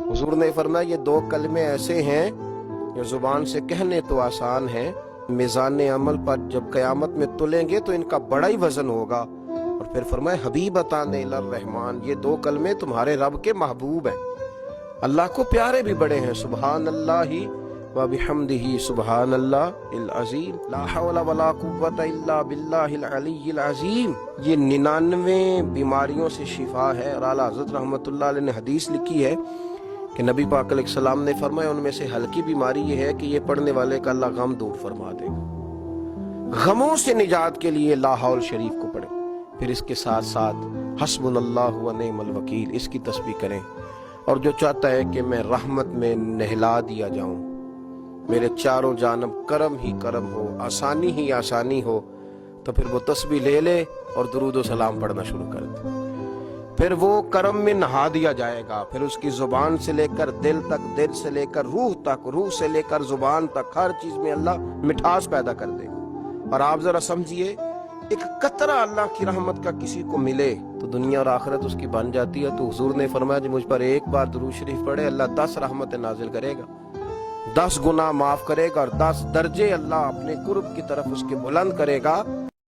हुजूर ने फरमाया ये दो कलमे ऐसे हैं जो जुबान से कहने तो आसान हैं, मिजान अमल पर जब कयामत में तुलेंगे तो इनका बड़ा ही वजन होगा। और फिर फरमाया हबीबतान इलर रहमान, ये दो कलमे तुम्हारे रब के महबूब हैं, अल्लाह को प्यारे भी बड़े हैं। सुबहान अल्लाहि व बिहम्दिही सुबहान अल्लाहिल अज़ीम, ला हौला वला कुव्वता इल्ला बिल्लाहिल अलिय्यिल अज़ीम। ये 99 बीमारियों से शिफा है। और आला हज़रत रहमतुल्लाह अलैह ने हदीस लिखी है कि नबी पाक अलैहिस्सलाम ने फरमाया उनमें से हल्की बीमारी ये है कि ये पढ़ने वाले का अल्लाह गम दूर फरमा देगा। गमों से निजात के लिए ला हौल शरीफ को पढ़े, फिर इसके साथ साथ हस्बुनल्लाहु व निअमल वकील इसकी तस्बीह करें। और जो चाहता है कि मैं रहमत में नहला दिया जाऊं, मेरे चारों जानब करम ही करम हो, आसानी ही आसानी हो, तो फिर वो तस्बीह ले ले और दुरूद व सलाम पढ़ना शुरू कर दे। फिर वो करम में नहा दिया जाएगा। फिर उसकी जुबान से लेकर दिल तक, दिल से लेकर रूह तक, रूह से लेकर जुबान तक, हर चीज में अल्लाह मिठास पैदा कर देगा। और आप जरा समझिए, एक कतरा अल्लाह की रहमत का किसी को मिले तो दुनिया और आखिरत उसकी बन जाती है। तो हुजूर ने फरमाया जो मुझ पर एक बार दुरूद शरीफ पढ़े, अल्लाह 10 रहमतें नाजिल करेगा, 10 गुनाह माफ करेगा और 10 दर्जे अल्लाह अपने कुर्ब की तरफ उसके बुलंद करेगा।